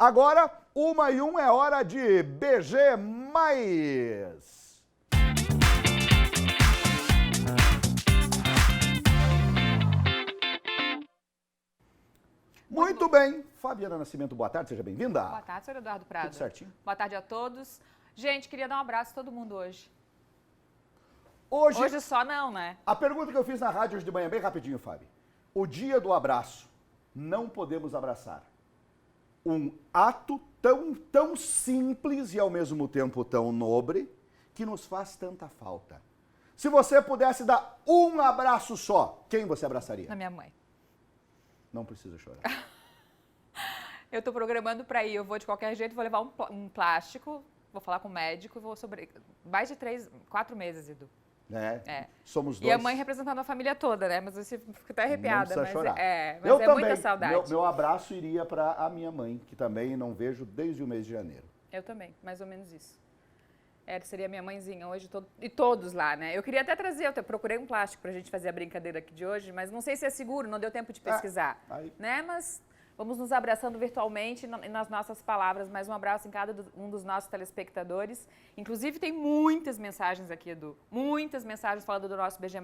Agora, 1h01 é hora de BG+. Muito bem. Fabiana Nascimento, boa tarde, seja bem-vinda. Boa tarde, senhor Eduardo Prado. Tudo certinho. Boa tarde a todos. Gente, queria dar um abraço a todo mundo hoje. Hoje só não, né? A pergunta que eu fiz na rádio hoje de manhã, bem rapidinho, Fábio. O dia do abraço. Não podemos abraçar. Um ato tão simples e ao mesmo tempo tão nobre que nos faz tanta falta. Se você pudesse dar um abraço só, quem você abraçaria? Na minha mãe. Não precisa chorar. Eu tô programando pra ir, eu vou de qualquer jeito, vou levar um plástico, vou falar com o médico e vou sobre... Mais de 4 meses, Edu. É. Somos dois. E a mãe representando a família toda, né? Mas você fica até arrepiada. Não precisa chorar. Mas eu é também. Muita saudade. Meu abraço iria para a minha mãe, que também não vejo desde o mês de janeiro. Eu também, mais ou menos isso. Seria minha mãezinha hoje e todos lá, né? Eu queria até trazer, eu procurei um plástico pra gente fazer a brincadeira aqui de hoje, mas não sei se é seguro, não deu tempo de pesquisar, né? Mas vamos nos abraçando virtualmente nas nossas palavras. Mais um abraço em cada um dos nossos telespectadores. Inclusive, tem muitas mensagens aqui, Edu. Muitas mensagens falando do nosso BG+.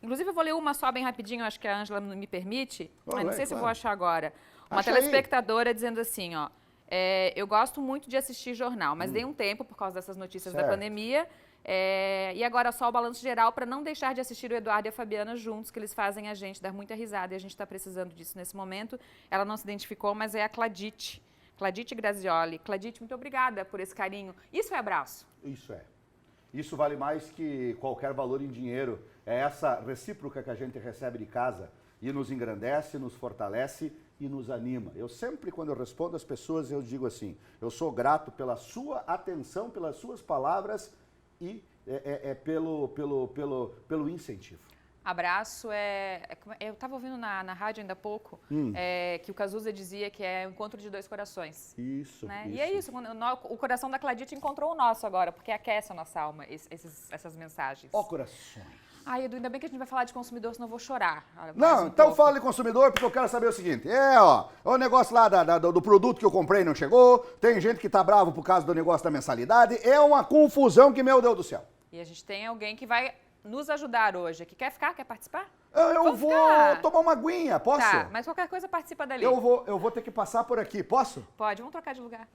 Inclusive, eu vou ler uma só bem rapidinho, acho que a Ângela me permite. Mas não sei se eu vou achar agora. Uma telespectadora dizendo assim, ó. Eu gosto muito de assistir jornal, mas dei um tempo por causa dessas notícias da pandemia. E agora só o balanço geral para não deixar de assistir o Eduardo e a Fabiana juntos, que eles fazem a gente dar muita risada e a gente está precisando disso nesse momento. Ela não se identificou, mas é a Cladite Grazioli. Cladite, muito obrigada por esse carinho. Isso é abraço? Isso é. Isso vale mais que qualquer valor em dinheiro. É essa recíproca que a gente recebe de casa e nos engrandece, nos fortalece e nos anima. Eu sempre, quando eu respondo às pessoas, eu digo assim, eu sou grato pela sua atenção, pelas suas palavras e pelo incentivo. Abraço eu estava ouvindo na rádio ainda há pouco, que o Cazuza dizia que é o encontro de dois corações. Isso, né? isso. E é isso, o coração da Cladite encontrou o nosso agora, porque aquece a nossa alma, essas mensagens. Ó corações. Ai, Edu, ainda bem que a gente vai falar de consumidor, senão eu vou chorar. Não, então fala de consumidor, porque eu quero saber o seguinte. O negócio lá do produto que eu comprei não chegou, tem gente que tá bravo por causa do negócio da mensalidade, é uma confusão que, meu Deus do céu. E a gente tem alguém que vai nos ajudar hoje aqui. Quer ficar? Quer participar? Eu vou tomar uma aguinha, posso? Tá, mas qualquer coisa participa dali. Eu vou ter que passar por aqui, posso? Pode, vamos trocar de lugar.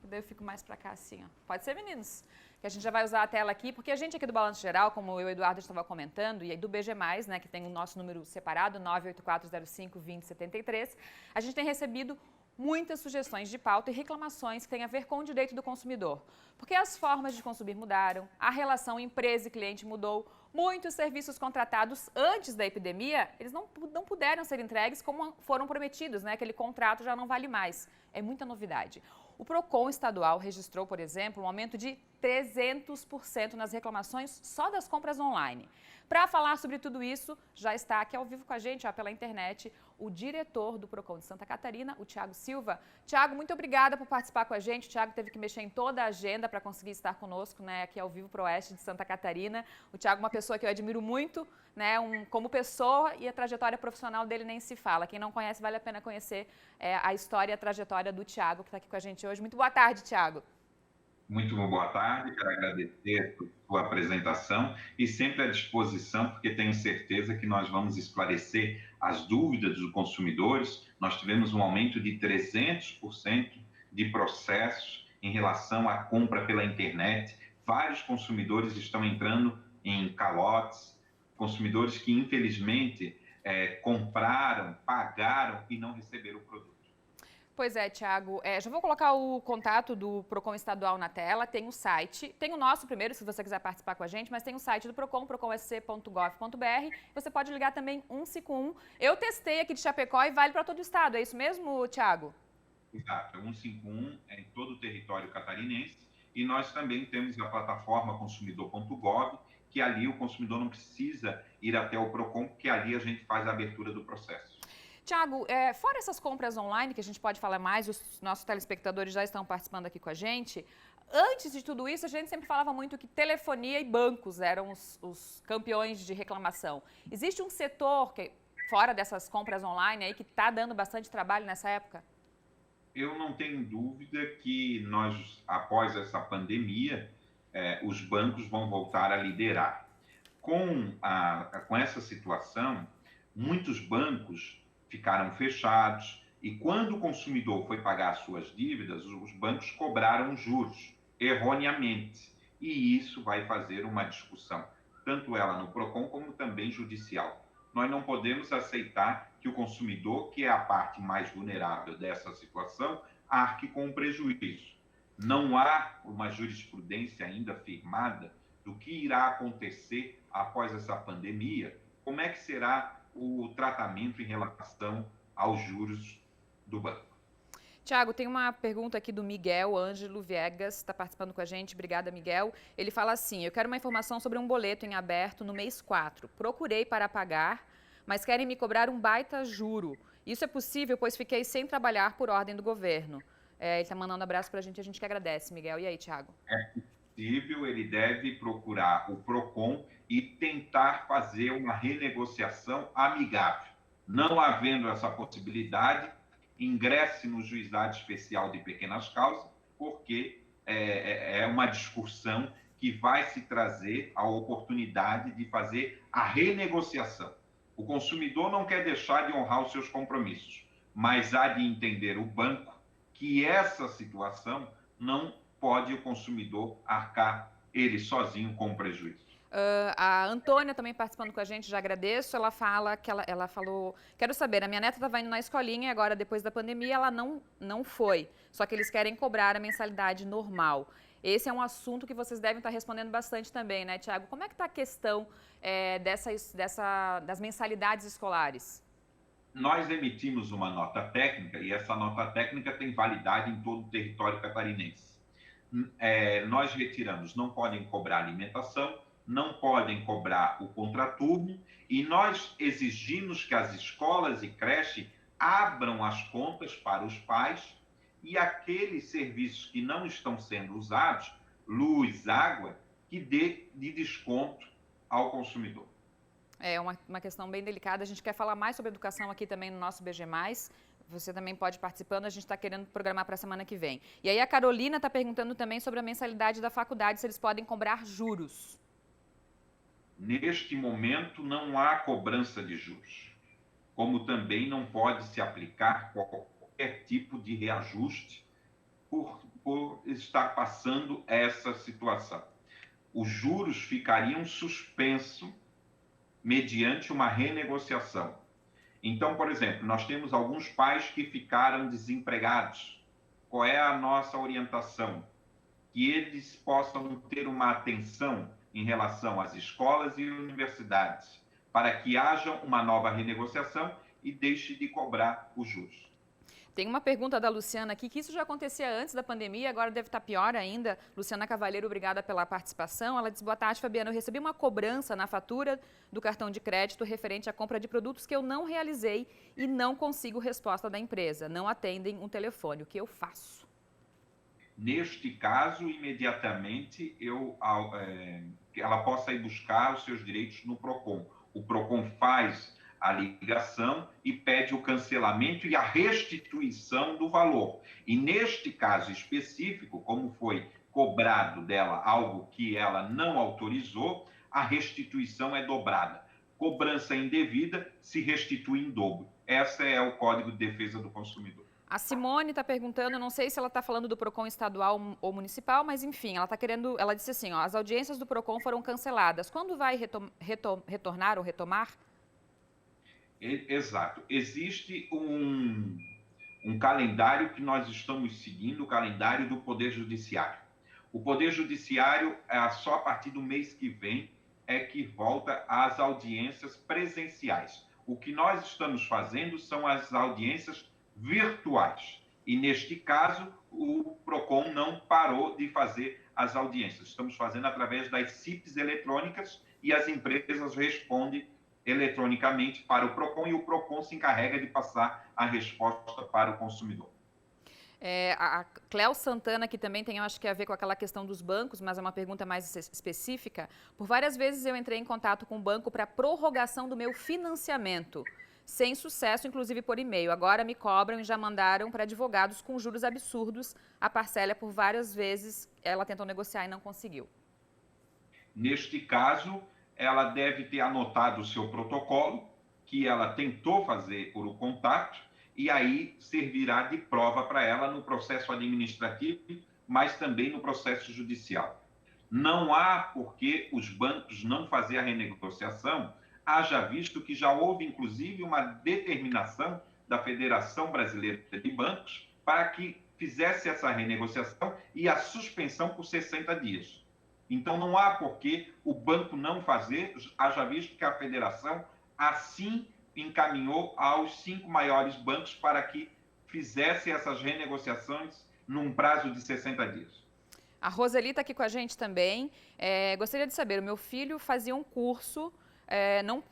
Daí eu fico mais pra cá assim, ó. Pode ser, meninos? Que a gente já vai usar a tela aqui, porque a gente aqui do Balanço Geral, como eu e o Eduardo estava comentando, e aí do BG+, né, que tem o nosso número separado, 98405-2073, a gente tem recebido muitas sugestões de pauta e reclamações que têm a ver com o direito do consumidor. Porque as formas de consumir mudaram, a relação empresa e cliente mudou, muitos serviços contratados antes da epidemia, eles não puderam ser entregues como foram prometidos, né? Aquele contrato já não vale mais. É muita novidade. O PROCON estadual registrou, por exemplo, um aumento de 300% nas reclamações só das compras online. Para falar sobre tudo isso, já está aqui ao vivo com a gente, pela internet, o diretor do PROCON de Santa Catarina, o Thiago Silva. Thiago, muito obrigada por participar com a gente. O Thiago teve que mexer em toda a agenda para conseguir estar conosco, né, aqui ao vivo para o Oeste de Santa Catarina. O Thiago é uma pessoa que eu admiro muito, né, como pessoa, e a trajetória profissional dele nem se fala. Quem não conhece, vale a pena conhecer a história e a trajetória do Thiago, que está aqui com a gente hoje. Muito boa tarde, Thiago. Muito boa tarde, quero agradecer a sua apresentação e sempre à disposição, porque tenho certeza que nós vamos esclarecer as dúvidas dos consumidores. Nós tivemos um aumento de 300% de processos em relação à compra pela internet. Vários consumidores estão entrando em calotes, consumidores que infelizmente compraram, pagaram e não receberam o produto. Pois é, Thiago. Já vou colocar o contato do PROCON estadual na tela, tem o site, tem o nosso primeiro, se você quiser participar com a gente, mas tem o site do PROCON, proconsc.gov.br. Você pode ligar também 151. Eu testei aqui de Chapecó e vale para todo o estado, é isso mesmo, Thiago? Exato, 151 é em todo o território catarinense e nós também temos a plataforma consumidor.gov, que ali o consumidor não precisa ir até o PROCON, porque ali a gente faz a abertura do processo. Thiago, fora essas compras online, que a gente pode falar mais, os nossos telespectadores já estão participando aqui com a gente, antes de tudo isso, a gente sempre falava muito que telefonia e bancos eram os campeões de reclamação. Existe um setor, fora dessas compras online, aí, que está dando bastante trabalho nessa época? Eu não tenho dúvida que nós, após essa pandemia, os bancos vão voltar a liderar. Com essa situação, muitos bancos ficaram fechados e quando o consumidor foi pagar suas dívidas, os bancos cobraram juros erroneamente. E isso vai fazer uma discussão, tanto ela no PROCON como também judicial. Nós não podemos aceitar que o consumidor, que é a parte mais vulnerável dessa situação, arque com o prejuízo. Não há uma jurisprudência ainda firmada do que irá acontecer após essa pandemia, como é que será o tratamento em relação aos juros do banco. Tiago, tem uma pergunta aqui do Miguel Ângelo Viegas, está participando com a gente. Obrigada, Miguel. Ele fala assim: eu quero uma informação sobre um boleto em aberto no mês 4. Procurei para pagar, mas querem me cobrar um baita juro. Isso é possível, pois fiquei sem trabalhar por ordem do governo. Ele está mandando abraço para a gente que agradece, Miguel. E aí, Tiago? É possível, ele deve procurar o PROCON e tentar fazer uma renegociação amigável. Não havendo essa possibilidade, ingresse no Juizado Especial de Pequenas Causas, porque é uma discussão que vai se trazer a oportunidade de fazer a renegociação. O consumidor não quer deixar de honrar os seus compromissos, mas há de entender o banco que essa situação não pode o consumidor arcar ele sozinho com o prejuízo. A Antônia também participando com a gente, já agradeço. Ela fala que ela falou: quero saber, a minha neta estava indo na escolinha e agora, depois da pandemia, ela não foi. Só que eles querem cobrar a mensalidade normal. Esse é um assunto que vocês devem estar respondendo bastante também, né, Tiago? Como é que está a questão das mensalidades escolares? Nós emitimos uma nota técnica e essa nota técnica tem validade em todo o território catarinense. Nós retiramos, não podem cobrar alimentação, não podem cobrar o contraturno e nós exigimos que as escolas e creches abram as contas para os pais e aqueles serviços que não estão sendo usados, luz, água, que dê de desconto ao consumidor. É uma questão bem delicada. A gente quer falar mais sobre educação aqui também no nosso BG+. Você também pode ir participando, a gente está querendo programar para a semana que vem. E aí a Carolina está perguntando também sobre a mensalidade da faculdade, se eles podem cobrar juros. Neste momento não há cobrança de juros, como também não pode se aplicar qualquer tipo de reajuste por estar passando essa situação. Os juros ficariam suspensos mediante uma renegociação. Então, por exemplo, nós temos alguns pais que ficaram desempregados. Qual é a nossa orientação? Que eles possam ter uma atenção em relação às escolas e universidades, para que haja uma nova renegociação e deixe de cobrar os juros. Tem uma pergunta da Luciana aqui, que isso já acontecia antes da pandemia, agora deve estar pior ainda. Luciana Cavalheiro, obrigada pela participação. Ela diz: boa tarde, Fabiana, eu recebi uma cobrança na fatura do cartão de crédito referente à compra de produtos que eu não realizei e não consigo resposta da empresa. Não atendem um telefone. O que eu faço? Neste caso, imediatamente, ela possa ir buscar os seus direitos no PROCON. O PROCON faz a ligação e pede o cancelamento e a restituição do valor. E neste caso específico, como foi cobrado dela algo que ela não autorizou, a restituição é dobrada. Cobrança indevida se restitui em dobro. Esse é o Código de Defesa do Consumidor. A Simone está perguntando, não sei se ela está falando do PROCON estadual ou municipal, mas enfim, ela disse assim, as audiências do PROCON foram canceladas. Quando vai retornar ou retomar? Exato. Existe um calendário que nós estamos seguindo, o calendário do Poder Judiciário. O Poder Judiciário, só a partir do mês que vem, é que volta às audiências presenciais. O que nós estamos fazendo são as audiências virtuais. E, neste caso, o PROCON não parou de fazer as audiências. Estamos fazendo através das CIPs eletrônicas e as empresas respondem eletronicamente para o PROCON e o PROCON se encarrega de passar a resposta para o consumidor. A Cléo Santana, que também tem, eu acho que a ver com aquela questão dos bancos, mas é uma pergunta mais específica. Por várias vezes eu entrei em contato com o banco para prorrogação do meu financiamento. sem sucesso, inclusive por e-mail. Agora me cobram e já mandaram para advogados com juros absurdos. A parcela por várias vezes ela tentou negociar e não conseguiu. Neste caso, ela deve ter anotado o seu protocolo, que ela tentou fazer por o contato, e aí servirá de prova para ela no processo administrativo, mas também no processo judicial. Não há por que os bancos não fazer a renegociação, haja visto que já houve, inclusive, uma determinação da Federação Brasileira de Bancos para que fizesse essa renegociação e a suspensão por 60 dias. Então, não há por que o banco não fazer, haja visto que a federação assim encaminhou aos 5 maiores bancos para que fizesse essas renegociações num prazo de 60 dias. A Roseli está aqui com a gente também. Gostaria de saber, o meu filho fazia um curso,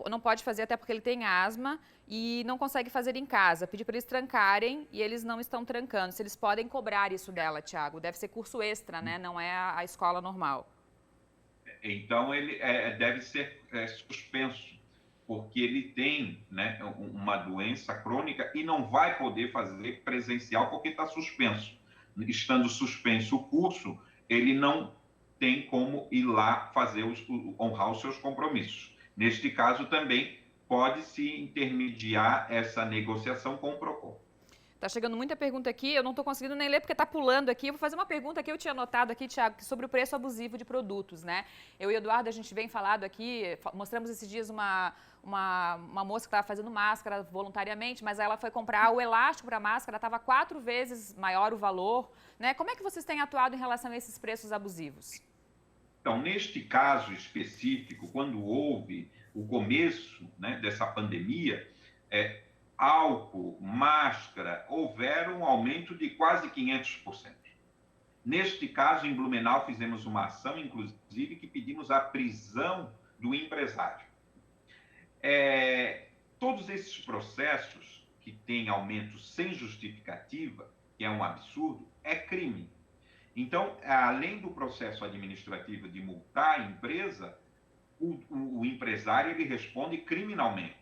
não pode fazer até porque ele tem asma e não consegue fazer em casa. Pedi para eles trancarem e eles não estão trancando. Se eles podem cobrar isso dela, Tiago? Deve ser curso extra, né? Não é a escola normal. Então, ele deve ser suspenso, porque ele tem, né, uma doença crônica e não vai poder fazer presencial porque está suspenso. Estando suspenso o curso, ele não tem como ir lá fazer honrar os seus compromissos. Neste caso, também pode-se intermediar essa negociação com o PROCON. Tá chegando muita pergunta aqui, eu não estou conseguindo nem ler porque está pulando aqui. Eu vou fazer uma pergunta que eu tinha anotado aqui, Tiago, sobre o preço abusivo de produtos, né? Eu e o Eduardo, a gente vem falado aqui, mostramos esses dias uma moça que estava fazendo máscara voluntariamente, mas ela foi comprar o elástico para a máscara, estava 4 vezes maior o valor, né? Como é que vocês têm atuado em relação a esses preços abusivos? Então, neste caso específico, quando houve o começo, né, dessa pandemia, álcool, máscara, houveram um aumento de quase 500%. Neste caso, em Blumenau, fizemos uma ação, inclusive, que pedimos a prisão do empresário. Todos esses processos que têm aumento sem justificativa, que é um absurdo, é crime. Então, além do processo administrativo de multar a empresa, o empresário ele responde criminalmente.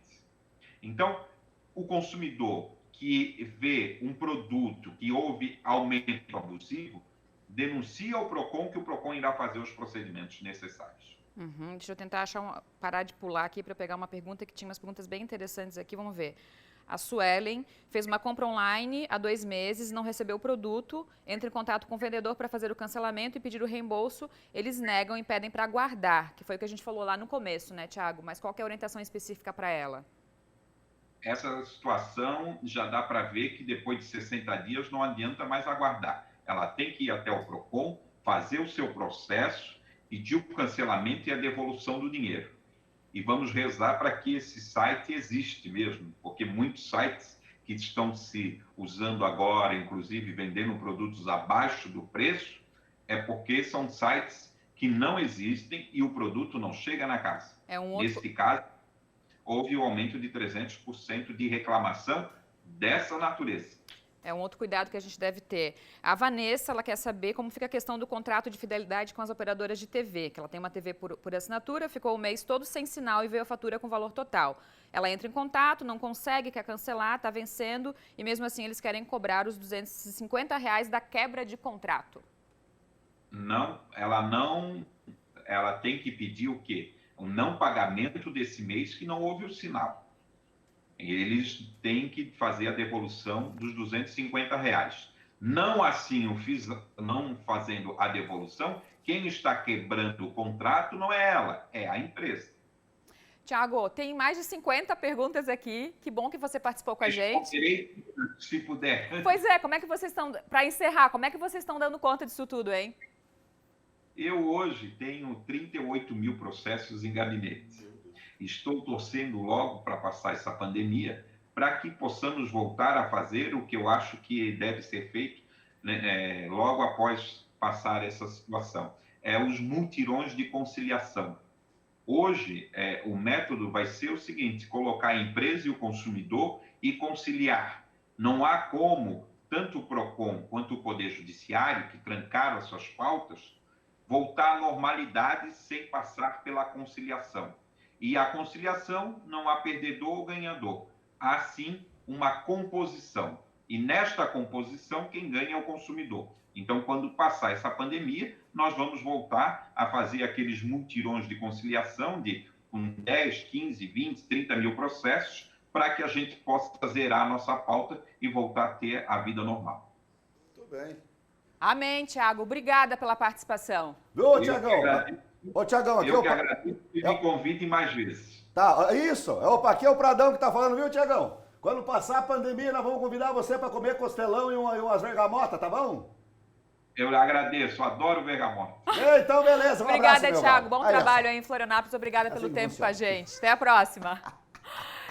Então, o consumidor que vê um produto que houve aumento abusivo, denuncia ao PROCON, que o PROCON irá fazer os procedimentos necessários. Deixa eu tentar parar de pular aqui para pegar uma pergunta, que tinha umas perguntas bem interessantes aqui, vamos ver. A Suelen fez uma compra online há 2 meses, não recebeu o produto, entra em contato com o vendedor para fazer o cancelamento e pedir o reembolso, eles negam e pedem para aguardar, que foi o que a gente falou lá no começo, né, Tiago? Mas qual que é a orientação específica para ela? Essa situação já dá para ver que depois de 60 dias não adianta mais aguardar. Ela tem que ir até o PROCON, fazer o seu processo, pedir o cancelamento e a devolução do dinheiro. E vamos rezar para que esse site existe mesmo, porque muitos sites que estão se usando agora, inclusive vendendo produtos abaixo do preço, é porque são sites que não existem e o produto não chega na casa. Nesse caso, houve um aumento de 300% de reclamação dessa natureza. É um outro cuidado que a gente deve ter. A Vanessa, ela quer saber como fica a questão do contrato de fidelidade com as operadoras de TV, que ela tem uma TV por assinatura, ficou o mês todo sem sinal e veio a fatura com valor total. Ela entra em contato, não consegue, quer cancelar, está vencendo e mesmo assim eles querem cobrar os R$250 da quebra de contrato. Não, ela tem que pedir o quê? O não pagamento desse mês que não houve o sinal. Eles têm que fazer a devolução dos R$250. Não assim, não fazendo a devolução, quem está quebrando o contrato não é ela, é a empresa. Tiago, tem mais de 50 perguntas aqui. Que bom que você participou com a gente. Se puder. Pois é, como é que vocês estão, para encerrar, como é que vocês estão dando conta disso tudo, hein? Eu hoje tenho 38 mil processos em gabinete. Estou torcendo logo para passar essa pandemia, para que possamos voltar a fazer o que eu acho que deve ser feito, né, logo após passar essa situação. Os mutirões de conciliação. Hoje, o método vai ser o seguinte: colocar a empresa e o consumidor e conciliar. Não há como, tanto o PROCON quanto o Poder Judiciário, que trancaram as suas pautas, voltar à normalidade sem passar pela conciliação. E a conciliação não há perdedor ou ganhador. há sim uma composição. E nesta composição, quem ganha é o consumidor. Então, quando passar essa pandemia, nós vamos voltar a fazer aqueles mutirões de conciliação com 10, 15, 20, 30 mil processos, para que a gente possa zerar a nossa pauta e voltar a ter a vida normal. Muito bem. Amém, Tiago. Obrigada pela participação. Viu, Tiagão? Ô, Tiagão, aqui eu que agradeço e me convidem mais vezes. Tá, isso. Opa, aqui é o Pradão que tá falando, viu, Tiagão? Quando passar a pandemia, nós vamos convidar você para comer costelão e umas bergamotas, tá bom? Eu agradeço, adoro bergamota. Então, beleza. Um Obrigada, abraço, Tiago. meu Bom aí, trabalho aí em Florianópolis. Obrigada pelo tempo com a gente. Até a próxima.